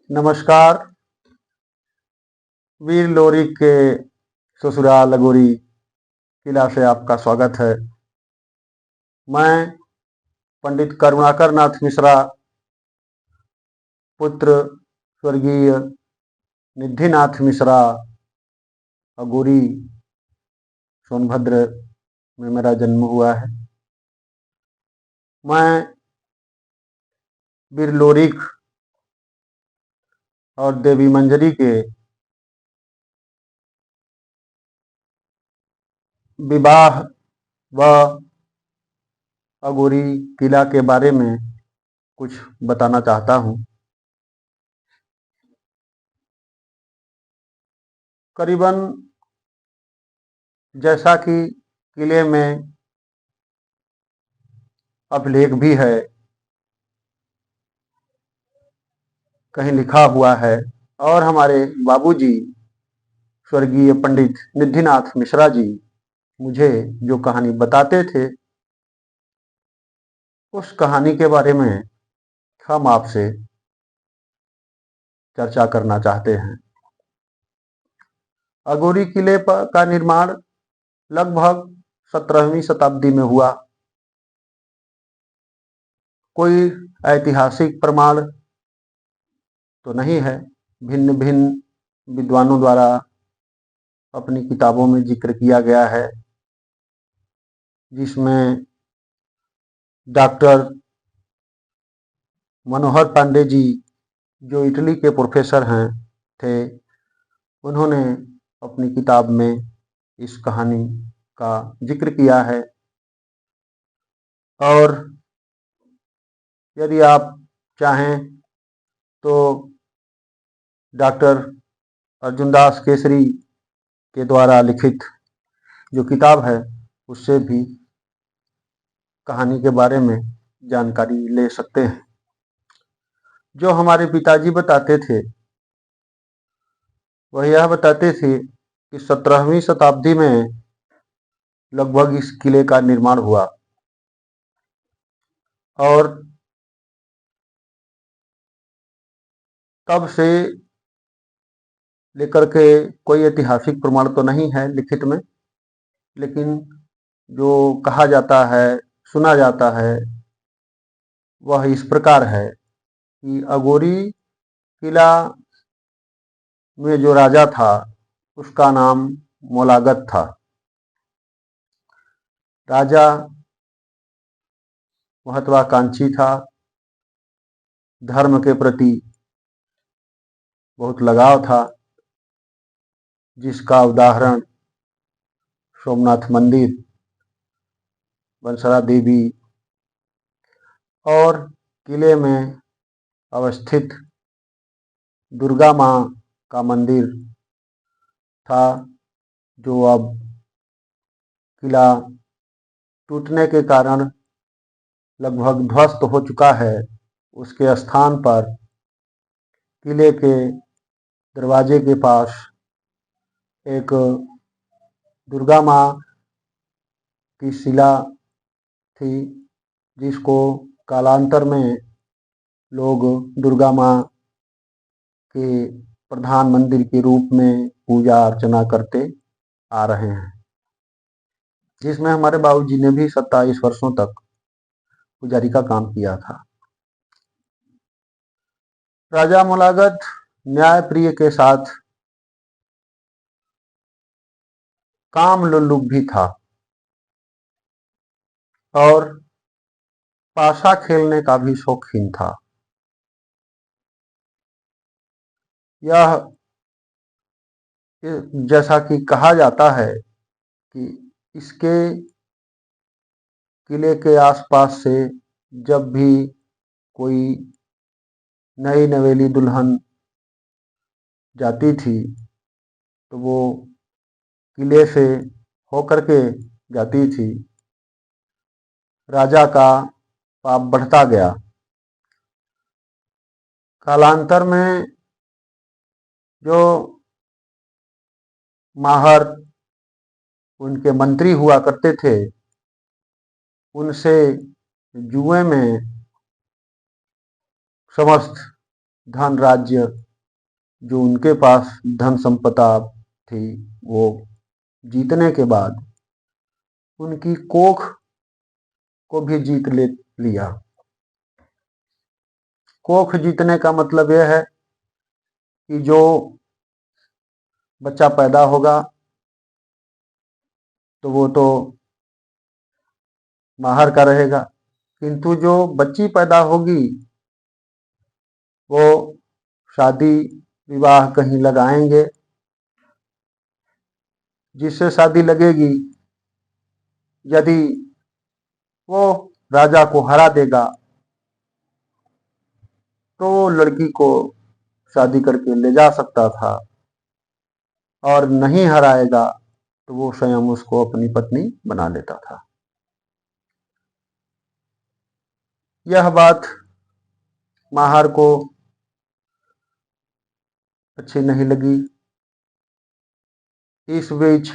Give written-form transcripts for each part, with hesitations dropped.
नमस्कार। वीर लोरिक के ससुराल अगोरी किला से आपका स्वागत है। मैं पंडित करुणाकर नाथ मिश्रा, पुत्र स्वर्गीय निधिनाथ मिश्रा अगोरी, सोनभद्र में मेरा जन्म हुआ है। मैं वीर लोरिक और देवी मंजरी के विवाह व अगोरी किला के बारे में कुछ बताना चाहता हूँ। करीबन जैसा कि किले में अभिलेख भी है, कहीं लिखा हुआ है, और हमारे बाबूजी स्वर्गीय पंडित निधिनाथ मिश्रा जी मुझे जो कहानी बताते थे, उस कहानी के बारे में हम आपसे चर्चा करना चाहते हैं। अगोरी किले का निर्माण लगभग 17वीं शताब्दी में हुआ। कोई ऐतिहासिक प्रमाण तो नहीं है। भिन्न भिन्न विद्वानों द्वारा अपनी किताबों में जिक्र किया गया है, जिसमें डॉक्टर मनोहर पांडे जी, जो इटली के प्रोफेसर हैं थे, उन्होंने अपनी किताब में इस कहानी का जिक्र किया है। और यदि आप चाहें तो डॉक्टर अर्जुनदास केसरी के द्वारा लिखित जो किताब है, उससे भी कहानी के बारे में जानकारी ले सकते हैं। जो हमारे पिताजी बताते थे, वह यह बताते थे कि 17वीं शताब्दी में लगभग इस किले का निर्माण हुआ, और तब से लेकर के कोई ऐतिहासिक प्रमाण तो नहीं है लिखित में, लेकिन जो कहा जाता है, सुना जाता है, वह इस प्रकार है कि अगोरी किला में जो राजा था, उसका नाम मोलागत था। राजा महत्वाकांक्षी था, धर्म के प्रति बहुत लगाव था, जिसका उदाहरण सोमनाथ मंदिर, बंसरा देवी और किले में अवस्थित दुर्गा माँ का मंदिर था, जो अब किला टूटने के कारण लगभग ध्वस्त हो चुका है। उसके स्थान पर किले के दरवाजे के पास एक दुर्गा माँ की शिला थी, जिसको कालांतर में लोग दुर्गा माँ के प्रधान मंदिर के रूप में पूजा अर्चना करते आ रहे हैं, जिसमें हमारे बाबूजी ने भी 27 वर्षों तक पुजारी का काम किया था। राजा मोलागत न्याय प्रिय के साथ काम लुल्लुक भी था, और पाशा खेलने का भी शौकीन था। यह जैसा कि कहा जाता है कि इसके किले के आसपास से जब भी कोई नई नवेली दुल्हन जाती थी, तो वो किले से होकर के जाती थी। राजा का पाप बढ़ता गया। कालांतर में जो माहर उनके मंत्री हुआ करते थे, उनसे जुए में समस्त धन राज्य जो उनके पास धन संपदा थी वो जीतने के बाद उनकी कोख को भी जीत लिया। कोख जीतने का मतलब यह है कि जो बच्चा पैदा होगा तो वो तो माहर का रहेगा, किंतु जो बच्ची पैदा होगी वो शादी विवाह कहीं लगाएंगे, जिससे शादी लगेगी यदि वो राजा को हरा देगा तो लड़की को शादी करके ले जा सकता था, और नहीं हराएगा तो वो स्वयं उसको अपनी पत्नी बना लेता था। यह बात माहर को अच्छी नहीं लगी। इस बीच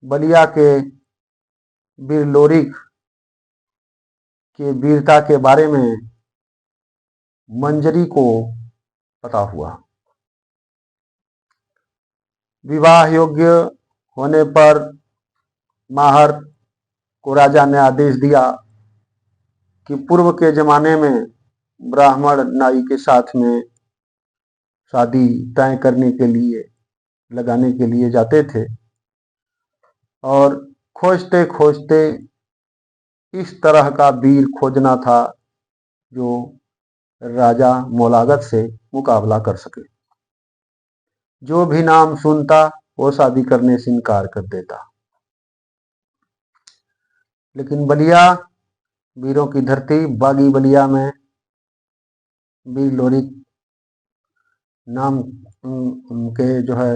बलिया के वीर लोरिक के वीरता के बारे में मंजरी को पता हुआ। विवाह योग्य होने पर माहर को राजा ने आदेश दिया कि पूर्व के जमाने में ब्राह्मण नाई के साथ में शादी तय करने के लिए लगाने के लिए जाते थे, और खोजते खोजते इस तरह का वीर खोजना था जो राजा मोलागत से मुकाबला कर सके। जो भी नाम सुनता वो शादी करने से इनकार कर देता। लेकिन बलिया वीरों की धरती, बागी बलिया में वीर लोरिक नाम उनके जो है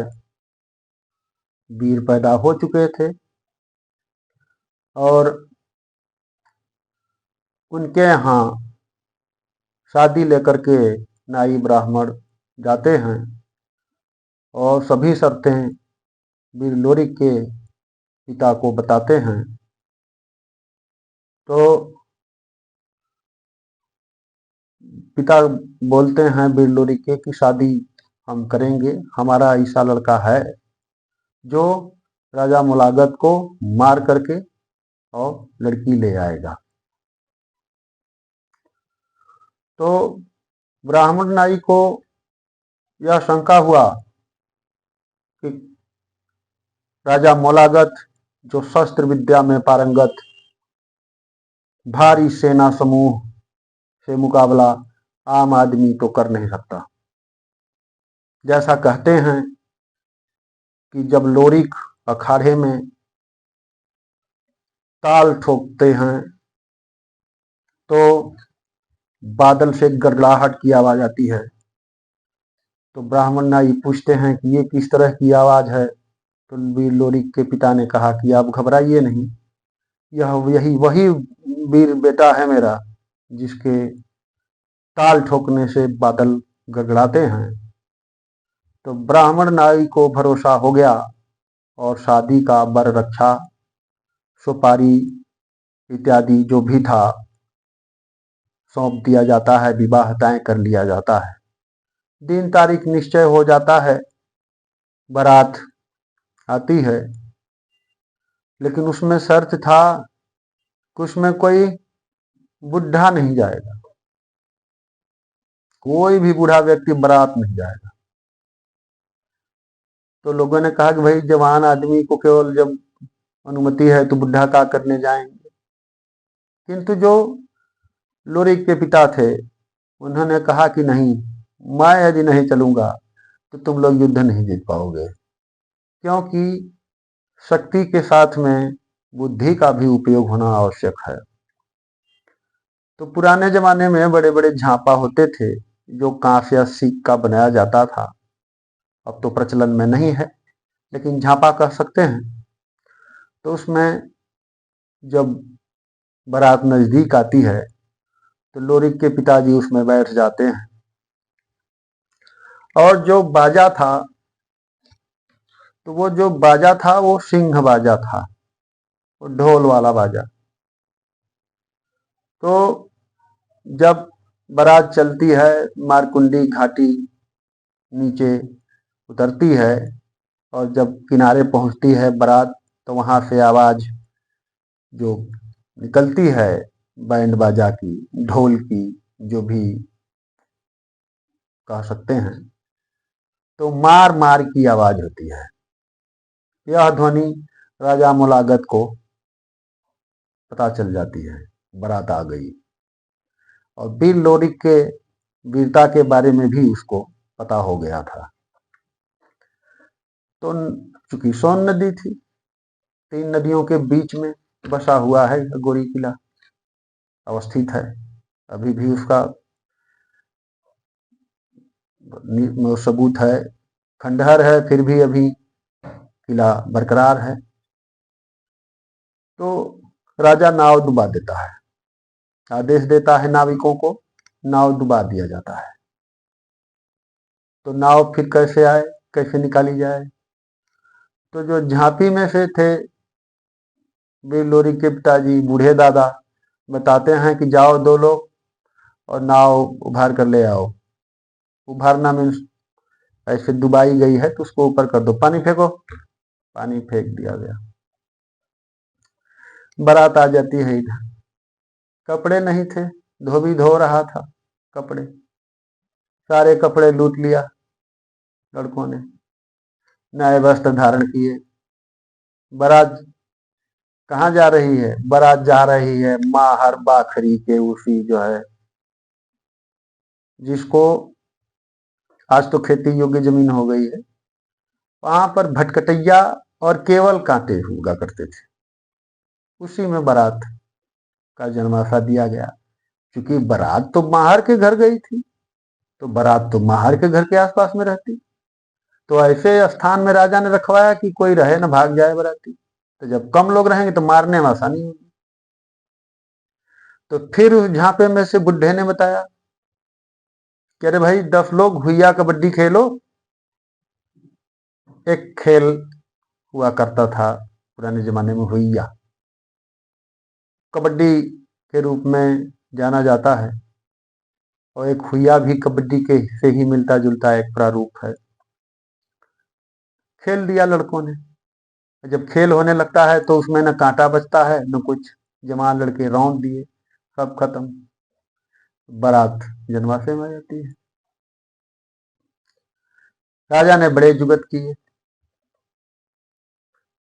वीर पैदा हो चुके थे, और उनके यहाँ शादी लेकर के नाई ब्राह्मण जाते हैं और सभी शर्तें वीर लोरिक के पिता को बताते हैं। तो पिता बोलते हैं वीर लोरिक के कि शादी हम करेंगे, हमारा ऐसा लड़का है जो राजा मुलागत को मार करके और लड़की ले आएगा। तो ब्राह्मण नाई को यह शंका हुआ कि राजा मोलागत जो शस्त्र विद्या में पारंगत, भारी सेना समूह से मुकाबला आम आदमी तो कर नहीं सकता। जैसा कहते हैं कि जब लोरिक अखाड़े में ताल ठोकते हैं तो बादल से गड़गड़ाहट की आवाज आती है। तो ब्राह्मण नाई पूछते हैं कि ये किस तरह की आवाज है। तो वीर लोरिक के पिता ने कहा कि आप घबराइए नहीं, यही वही वीर बेटा है मेरा जिसके ताल ठोकने से बादल गड़गड़ाते हैं। तो ब्राह्मण नाई को भरोसा हो गया और शादी का वर रक्षा, सुपारी इत्यादि जो भी था सौंप दिया जाता है, विवाह तय कर लिया जाता है। दिन तारीख निश्चय हो जाता है, बारात आती है, लेकिन उसमें शर्त था कि उसमें कोई बुढ़ा नहीं जाएगा, कोई भी बूढ़ा व्यक्ति बारात नहीं जाएगा। तो लोगों ने कहा कि भाई जवान आदमी को केवल जब अनुमति है तो बुढ़ा का करने जाएंगे। किंतु जो लोरिक के पिता थे उन्होंने कहा कि नहीं, मैं यदि नहीं चलूंगा तो तुम लोग युद्ध नहीं जीत पाओगे, क्योंकि शक्ति के साथ में बुद्धि का भी उपयोग होना आवश्यक है। तो पुराने जमाने में बड़े बड़े झांपा होते थे जो कांस या सीक का बनाया जाता था। अब तो प्रचलन में नहीं है, लेकिन झांपा कह सकते हैं। तो उसमें जब बारात नजदीक आती है तो लोरिक के पिताजी उसमें बैठ जाते हैं, और जो बाजा था तो वो जो बाजा था वो सिंह बाजा था, वो ढोल वाला बाजा। तो जब बारात चलती है, मारकुंडी घाटी नीचे उतरती है और जब किनारे पहुंचती है बारात, तो वहां से आवाज जो निकलती है बैंड बाजा की, ढोल की, जो भी कह सकते हैं, तो मार मार की आवाज होती है। यह ध्वनि राजा मुलागत को पता चल जाती है, बारात आ गई। और वीर लोरिक के वीरता के बारे में भी उसको पता हो गया था। तो चूंकि सोन नदी थी, 3 नदियों के बीच में बसा हुआ है गोरी किला, अवस्थित है। अभी भी उसका सबूत है, खंडहर है, फिर भी अभी किला बरकरार है। तो राजा नाव डुबा देता है, आदेश देता है नाविकों को, नाव डुबा दिया जाता है। तो नाव फिर कैसे आए, कैसे निकाली जाए? तो जो झांपी में से थे वीर लोरी के पिताजी बूढ़े दादा बताते हैं कि जाओ 2 लोग और नाव उभार कर ले आओ। उभारना मीन्स ऐसे डुबाई गई है तो उसको ऊपर कर दो, पानी फेंको, पानी फेंक दिया गया। बारात आ जाती है इधर, कपड़े नहीं थे, धोबी धो रहा था कपड़े, सारे कपड़े लूट लिया लड़कों ने, नए वस्त्र धारण किए। बारात कहाँ जा रही है? बारात जा रही है माहर बाखरी के उसी जो है, जिसको आज तो खेती योग्य जमीन हो गई है, वहां पर भटकटैया और केवल कांटे हुआ करते थे, उसी में बारात का जन्माशा दिया गया। क्योंकि बारात तो माहर के घर गई थी, तो बारात तो माहर के घर के आसपास में रहती, तो ऐसे स्थान में राजा ने रखवाया कि कोई रहे न भाग जाए बाराती। तो जब कम लोग रहेंगे तो मारने में आसानी होगी। तो फिर उस झांपे में से बुड्ढे ने बताया कि अरे भाई 10 लोग हुइया कबड्डी खेलो। एक खेल हुआ करता था पुराने जमाने में, हुइया कबड्डी के रूप में जाना जाता है, और एक हुइया भी कबड्डी के से ही मिलता जुलता एक प्रारूप है। खेल दिया लड़कों ने। जब खेल होने लगता है तो उसमें न कांटा बचता है न कुछ, जवान लड़के रौंद दिए, सब खत्म, बारात जनवासे में आ जाती है। राजा ने बड़े जुगत किए।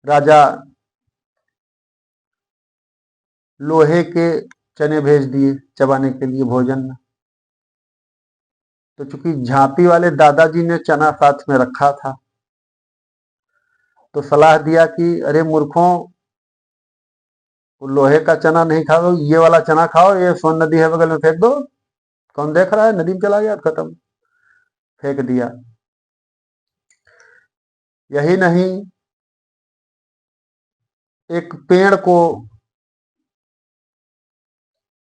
राजा लोहे के चने भेज दिए चबाने के लिए भोजन में। तो चूंकि झांपी वाले दादाजी ने चना साथ में रखा था, तो सलाह दिया कि अरे मूर्खों, लोहे का चना नहीं खाओ, ये वाला चना खाओ, ये सोन नदी है बगल में, फेंक दो, कौन देख रहा है, नदी में चला गया, खत्म, फेंक दिया। यही नहीं, एक पेड़ को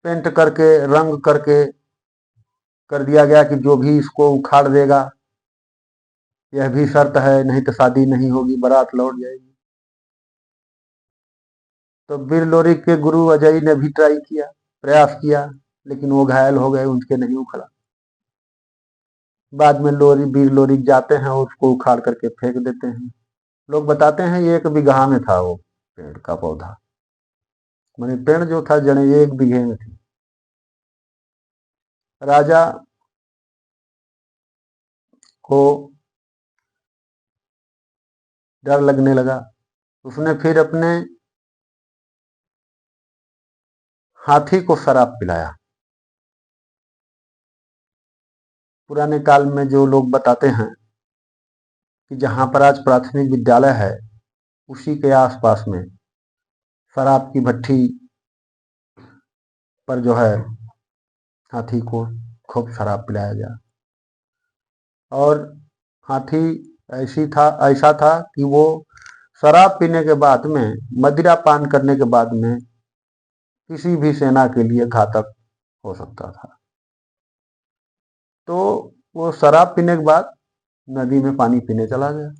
पेंट करके, रंग करके कर दिया गया कि जो भी इसको उखाड़ देगा, यह भी शर्त है, नहीं तो शादी नहीं होगी, बारात लौट जाएगी। तो वीर लोरी के गुरु अजय ने भी ट्राई किया, प्रयास किया, लेकिन वो घायल हो गए, उनके नहीं उखड़ा। बाद में लोरी वीर लोरी जाते हैं और उसको उखाड़ करके फेंक देते हैं। लोग बताते हैं 1 बीघा में था वो पेड़ का पौधा, माने पेड़ जो था जड़ें 1 बीघे में थी। राजा को डर लगने लगा। उसने फिर अपने हाथी को शराब पिलाया। पुराने काल में जो लोग बताते हैं कि जहां पर आज प्राथमिक विद्यालय है, उसी के आसपास में शराब की भट्टी पर जो है हाथी को खूब शराब पिलाया गया। और हाथी ऐसा था कि वो शराब पीने के बाद में, मदिरा पान करने के बाद में किसी भी सेना के लिए घातक हो सकता था। तो वो शराब पीने के बाद नदी में पानी पीने चला गया।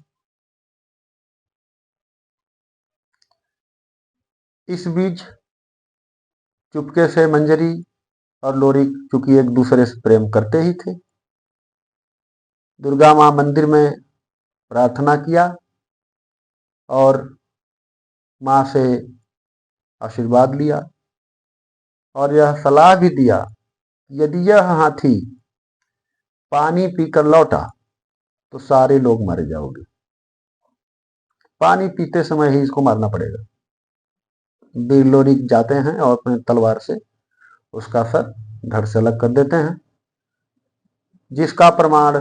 इस बीच चुपके से मंजरी और लोरिक चूंकि एक दूसरे से प्रेम करते ही थे, दुर्गा माँ मंदिर में प्रार्थना किया और माँ से आशीर्वाद लिया और यह सलाह भी दिया कि यदि यह हाथी पानी पीकर लौटा तो सारे लोग मारे जाओगे, पानी पीते समय ही इसको मारना पड़ेगा। वीर लोरिक जाते हैं और अपने तलवार से उसका सर धड़ से अलग कर देते हैं, जिसका प्रमाण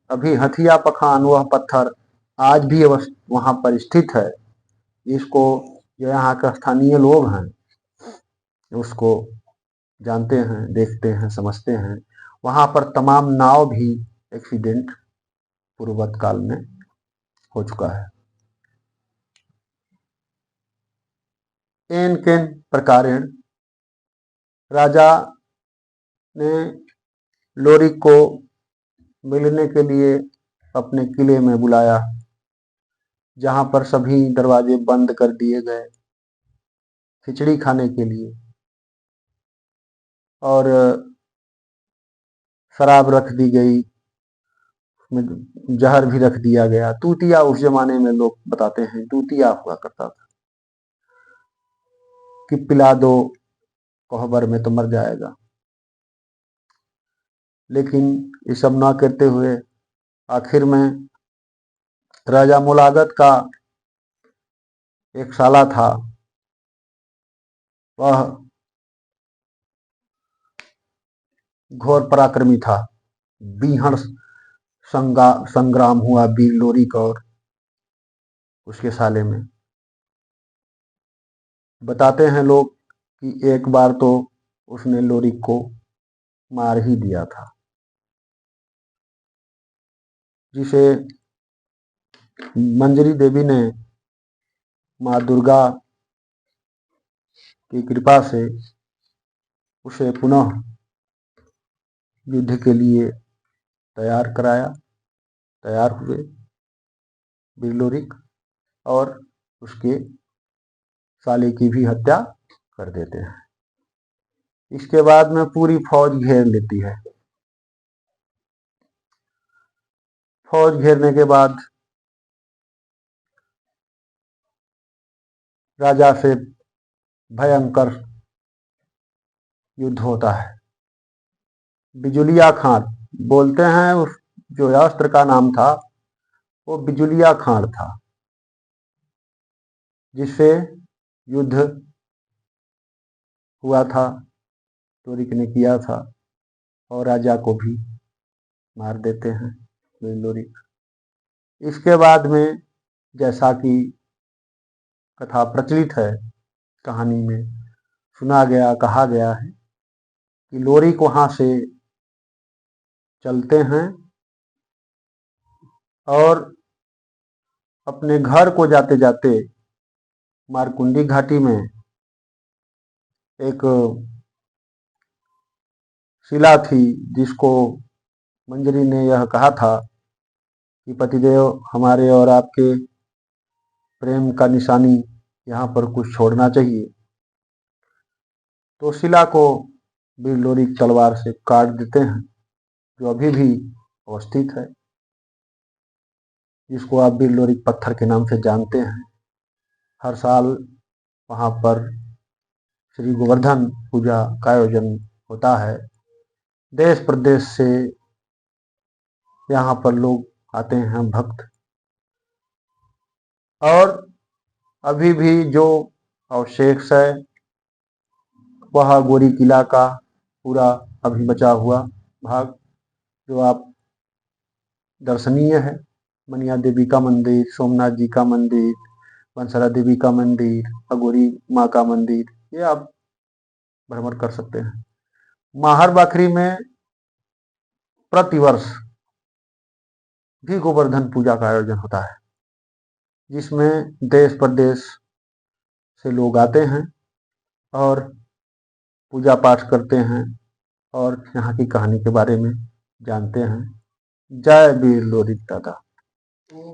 अभी हथिया पखान वह पत्थर आज भी वहां पर स्थित है। इसको जो यहाँ के स्थानीय लोग हैं उसको जानते हैं, देखते हैं, समझते हैं। वहां पर तमाम नाव भी एक्सीडेंट पूर्ववत काल में हो चुका है। एन केन प्रकारेण राजा ने लोरिक को मिलने के लिए अपने किले में बुलाया, जहां पर सभी दरवाजे बंद कर दिए गए खिचड़ी खाने के लिए, और शराब रख दी गई, उसमें जहर भी रख दिया गया। तूतिया उस जमाने में लोग बताते हैं तूतिया हुआ करता था कि पिला दो, कोहबर में तो मर जाएगा। लेकिन ये सब ना करते हुए आखिर में राजा मुलागत का एक साला था, वह घोर पराक्रमी था। बीहड़ संग्राम हुआ वीर लोरिक और उसके साले में। बताते हैं लोग कि एक बार तो उसने लोरिक को मार ही दिया था, जिसे मंजरी देवी ने माँ दुर्गा की कृपा से उसे पुनः युद्ध के लिए तैयार कराया। तैयार हुए वीर लोरिक और उसके साले की भी हत्या कर देते हैं। इसके बाद में पूरी फौज घेर लेती है। फौज घेरने के बाद राजा से भयंकर युद्ध होता है। बिजुलिया खांड बोलते हैं, उस जो अस्त्र का नाम था वो बिजुलिया खांड था, जिससे युद्ध हुआ था, लोरिक ने किया था और राजा को भी मार देते हैं वीर लोरिक। इसके बाद में जैसा कि कथा प्रचलित है, कहानी में सुना गया, कहा गया है कि लोरिक वहां से चलते हैं और अपने घर को जाते जाते मारकुंडी घाटी में एक शिला थी, जिसको मंजरी ने यह कहा था कि पतिदेव हमारे और आपके प्रेम का निशानी यहाँ पर कुछ छोड़ना चाहिए। तो शिला को वीर लोरिक तलवार से काट देते हैं, जो अभी भी अवस्थित है, जिसको आप वीर लोरिक पत्थर के नाम से जानते हैं। हर साल वहाँ पर श्री गोवर्धन पूजा का आयोजन होता है। देश प्रदेश से यहाँ पर लोग आते हैं, भक्त। और अभी भी जो अवशेष है वह गोरी किला का पूरा अभी बचा हुआ भाग, जो आप दर्शनीय है। मनिया देवी का मंदिर, सोमनाथ जी का मंदिर, बंसरा देवी का मंदिर, अगोरी माँ का मंदिर, ये आप भ्रमण कर सकते हैं। माहर बाखरी में प्रतिवर्ष भी गोवर्धन पूजा का आयोजन होता है, जिसमें देश प्रदेश से लोग आते हैं और पूजा पाठ करते हैं और यहाँ की कहानी के बारे में जानते हैं। जय वीर लोरिक दादा।